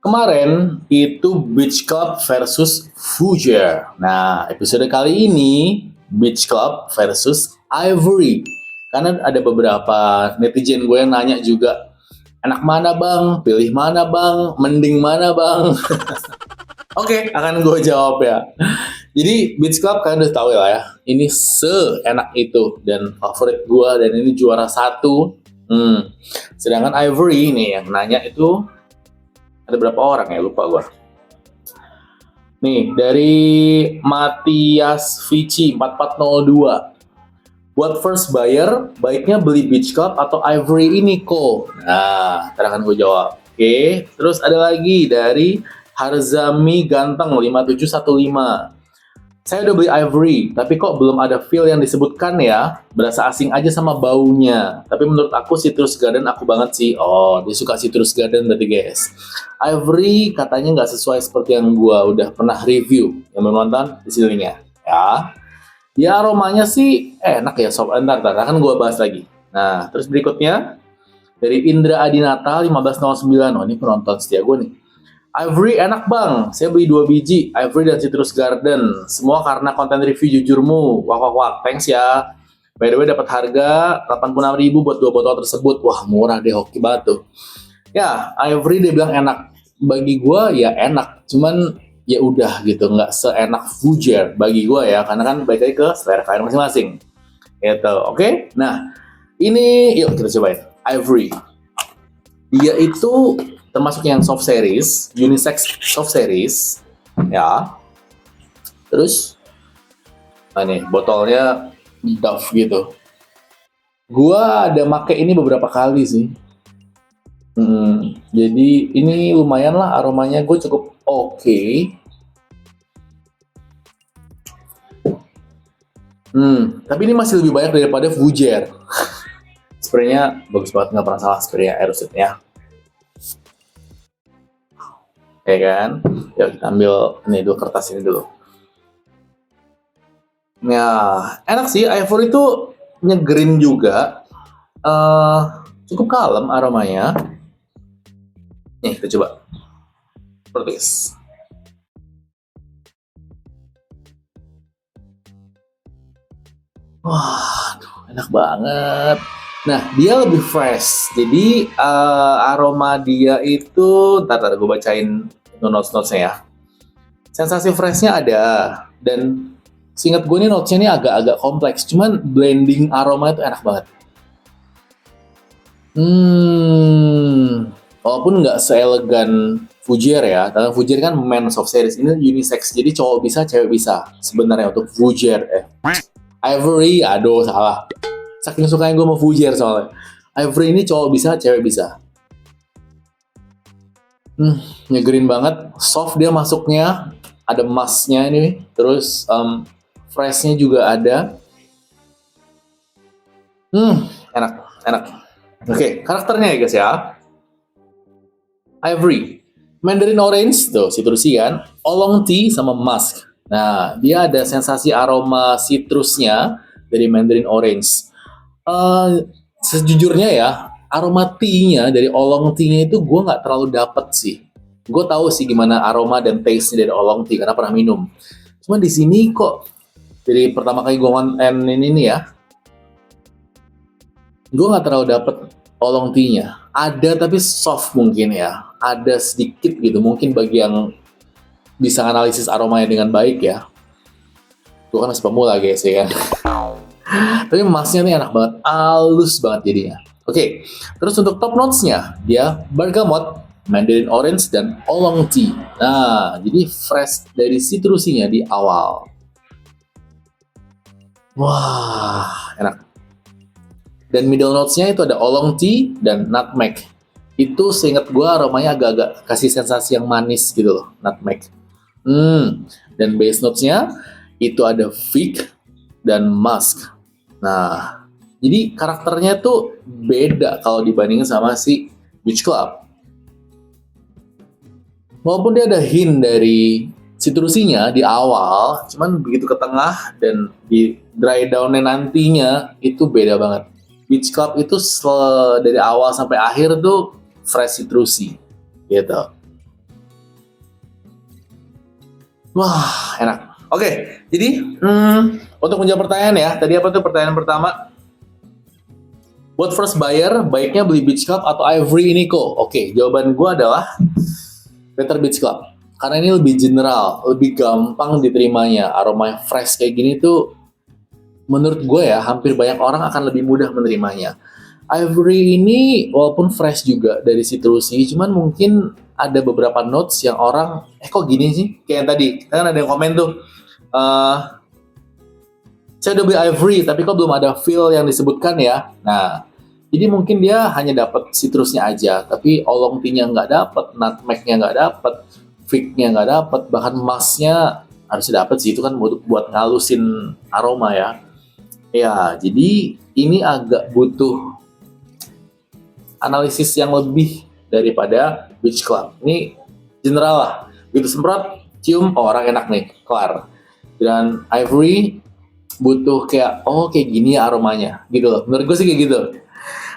Kemarin itu Beach Club versus Fougere. Nah, episode kali ini Beach Club versus Ivory. Karena ada beberapa netizen gue yang nanya juga, enak mana bang? Pilih mana bang? Mending mana bang? Oke, akan gue jawab ya. Jadi Beach Club kalian udah tahu lah ya, ini seenak itu dan favorit gue dan ini juara satu. Sedangkan Ivory nih yang nanya itu ada berapa orang ya, lupa gue. Nih, dari Matias Vici 4402. Buat first buyer, baiknya beli Beach Club atau Ivory ini kok? Nah, ntar akan gue jawab. Oke, terus ada lagi dari Harzami Ganteng 5715. Saya udah beli Ivory, tapi kok belum ada feel yang disebutkan ya? Berasa asing aja sama baunya. Tapi menurut aku Citrus Garden aku banget sih. Oh, dia suka Citrus Garden berarti guys. Ivory katanya nggak sesuai seperti yang gua udah pernah review. Yang belum nonton, di sini ya. Ya aromanya sih enak ya sob. Ntar akan gua bahas lagi. Nah, terus berikutnya dari Indra Adinata 1509. Oh, ini penonton setia gue nih. Ivory enak bang, saya beli 2 biji, Ivory dan Citrus Garden. Semua karena konten review jujurmu. Wah, thanks ya. By the way dapat harga 86.000 buat 2 botol tersebut. Wah murah deh, hoki banget tuh. Ya, Ivory dia bilang enak. Bagi gue ya enak, cuman ya udah gitu, nggak seenak Fougere bagi gue ya, karena kan balik lagi ke selera kalian masing-masing. Gitu, oke? Nah, ini yuk kita cobain. Ivory. Dia itu termasuk yang soft series, unisex soft series, ya. Terus, nih botolnya Dove gitu. Gua ada make ini beberapa kali sih. Jadi ini lumayan lah aromanya, gue cukup oke. Tapi ini masih lebih banyak daripada Fougere. Spraynya bagus banget, nggak pernah salah spraynya Aerosuite-nya. Ya kan? Yuk kita ambil nih 2 kertas ini dulu. Ya, enak sih. Ivory itu nyegerin juga. Cukup kalem aromanya. Nih, kita coba. Seperti ini. Wah, enak banget. Nah, dia lebih fresh. Jadi aroma dia itu, ntar gue bacain notes-notesnya ya. Sensasi freshnya ada, dan seingat gue nih notesnya ini agak-agak kompleks. Cuman blending aroma itu enak banget. Walaupun nggak seelegan Fougere ya, karena Fougere kan men soft series, ini unisex. Jadi cowok bisa, cewek bisa. Sebenarnya untuk Fougere, Ivory, aduh salah. Saking sukanya gue mau Fougere soalnya. Ivory ini cowok bisa, cewek bisa. Nyegerin banget. Soft dia masuknya. Ada musknya ini. Terus freshnya juga ada. Enak. Oke, karakternya ya guys ya. Ivory. Mandarin Orange, tuh citrusy kan. Oolong Tea sama musk. Nah, dia ada sensasi aroma citrusnya dari Mandarin Orange. Sejujurnya ya, aroma tea-nya dari oolong tea-nya itu gue nggak terlalu dapet sih. Gue tahu sih gimana aroma dan taste-nya dari oolong tea karena pernah minum. Cuma di sini kok dari pertama kali gue ngonten ini ya, gue nggak terlalu dapet oolong tea-nya. Ada tapi soft mungkin ya, ada sedikit gitu mungkin bagi yang bisa analisis aromanya dengan baik ya. Gue kan masih pemula guys ya kan. Tapi emasnya nih enak banget, halus banget jadinya. Oke, terus untuk top notes-nya, dia bergamot, Mandarin Orange, dan Oolong Tea. Nah, jadi fresh dari citrusinya di awal. Wah, enak. Dan middle notes-nya itu ada Oolong Tea dan Nutmeg. Itu seingat gue aromanya agak-agak kasih sensasi yang manis gitu loh, Nutmeg. Dan base notes-nya itu ada Fig dan Musk. Nah, jadi karakternya tuh beda kalau dibandingin sama si Beach Club. Walaupun dia ada hint dari citrusinya di awal, cuman begitu ke tengah dan di dry down-nya nantinya itu beda banget. Beach Club itu dari awal sampai akhir tuh fresh citrusy gitu. Wah, enak. Oke, jadi untuk menjawab pertanyaan ya, tadi apa tuh pertanyaan pertama? Buat first buyer, baiknya beli Beach Club atau Ivory ini kok? Oke, jawaban gue adalah better Beach Club. Karena ini lebih general, lebih gampang diterimanya. Aroma yang fresh kayak gini tuh, menurut gue ya, hampir banyak orang akan lebih mudah menerimanya. Ivory ini walaupun fresh juga dari citrusy, cuman mungkin ada beberapa notes yang orang, kok gini sih? Kayak yang tadi, kan ada yang komen tuh, saya udah beli Ivory, tapi kok belum ada feel yang disebutkan ya? Nah, jadi mungkin dia hanya dapat citrusnya aja, tapi oolong tea-nya nggak dapat, nutmeg-nya nggak dapat, fig-nya nggak dapat, bahkan musk-nya harusnya dapat sih, itu kan buat ngalusin aroma ya. Ya, jadi ini agak butuh analisis yang lebih daripada Beach Club. Ini general lah, gitu semprot, cium, oh orang enak nih, kelar. Dan Ivory butuh kayak, oh kayak gini ya aromanya, gitu loh. Menurut gue sih kayak gitu.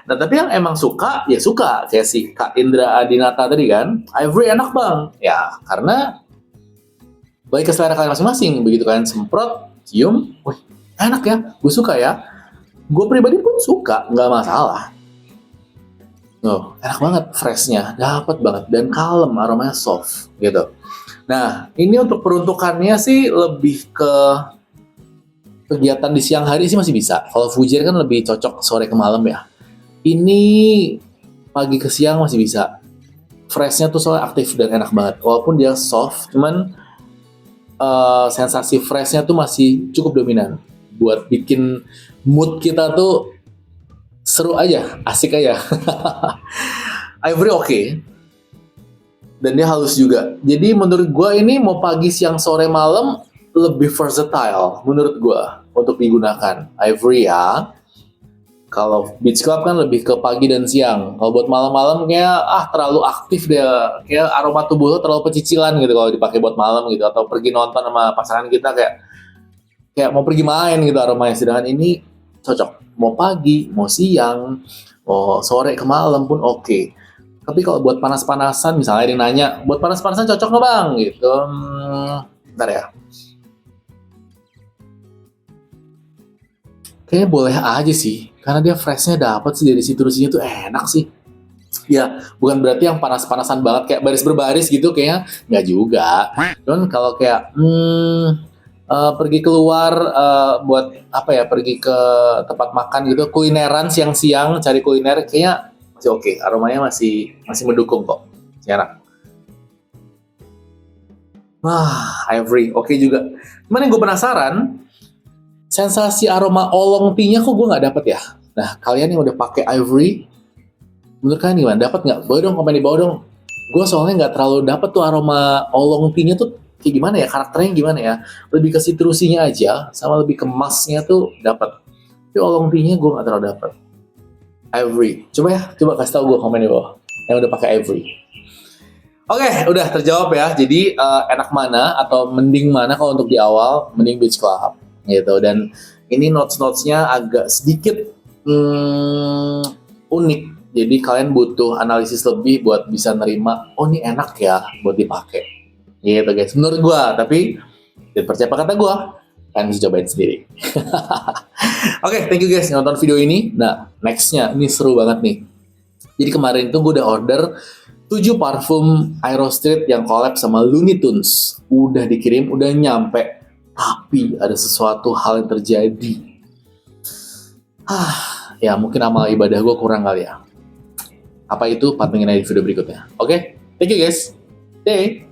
Nah, tapi yang emang suka, ya suka. Kayak si Kak Indra Adinata tadi kan, Ivory enak bang. Ya, karena baik ke selera kalian masing-masing, begitu kan, semprot, cium, wih, enak ya, gue suka ya. Gue pribadi pun suka, nggak masalah. Oh, enak banget, freshnya, dapat banget, dan kalem, aromanya soft, gitu. Nah, ini untuk peruntukannya sih lebih ke kegiatan di siang hari sih masih bisa. Kalau Fujian kan lebih cocok sore ke malam ya. Ini pagi ke siang masih bisa. Freshnya tuh soalnya aktif dan enak banget. Walaupun dia soft, cuman sensasi freshnya tuh masih cukup dominan. Buat bikin mood kita tuh seru aja, asik aja. Ivory oke. Dan dia halus juga. Jadi menurut gue ini mau pagi, siang, sore, malam lebih versatile menurut gue untuk digunakan. Ivory ya. Kalau Beach Club kan lebih ke pagi dan siang. Kalau buat malam-malam kayak terlalu aktif dia. Kayak aroma tubuh lo terlalu pecicilan gitu kalau dipakai buat malam gitu, atau pergi nonton sama pasangan kita kayak mau pergi main gitu aromanya. Sedangkan ini cocok mau pagi, mau siang, mau sore ke malam pun oke. Tapi kalau buat panas-panasan, misalnya ada yang nanya, buat panas-panasan cocok nggak bang? Gitu. Bentar ya. Kayaknya boleh aja sih, karena dia freshnya dapat sih dari citrusnya tuh enak sih. Ya, bukan berarti yang panas-panasan banget kayak baris berbaris gitu, kayaknya nggak juga. Cuman kalau kayak pergi keluar buat apa ya, pergi ke tempat makan gitu, kulineran siang-siang cari kuliner, kayaknya masih oke. Aromanya masih mendukung kok. Enak. Wah, Ivory oke juga. Cuman yang gue penasaran, sensasi aroma oolong tea-nya kok gue nggak dapet ya. Nah, kalian yang udah pakai Ivory, menurut kalian gimana? Dapat nggak? Boleh dong komen di bawah dong. Gue soalnya nggak terlalu dapet tuh aroma oolong tea-nya tuh kayak gimana ya, karakternya gimana ya. Lebih ke citrusinya aja, sama lebih ke musk-nya tuh dapat. Tapi oolong tea-nya gue nggak terlalu dapet. Ivory, coba kasih tau gue komen di bawah yang udah pakai Ivory. Oke, udah terjawab ya. Jadi enak mana atau mending mana kalau untuk di awal? Mending Beach Club gitu. Dan ini notes-notesnya agak sedikit unik. Jadi kalian butuh analisis lebih buat bisa nerima, oh ini enak ya buat dipakai. Gitu guys, menurut gue. Tapi jangan percaya apa kata gue, kalian bisa cobain sendiri. Oke, thank you guys yang nonton video ini. Nah, nextnya ini seru banget nih. Jadi kemarin tuh gue udah order 7 parfum Aerostreet yang collab sama Looney Tunes. Udah dikirim, udah nyampe. Tapi ada sesuatu hal yang terjadi. Ya mungkin amal ibadah gue kurang kali ya. Apa itu? Pantengin aja di video berikutnya. Oke? Thank you guys. Day.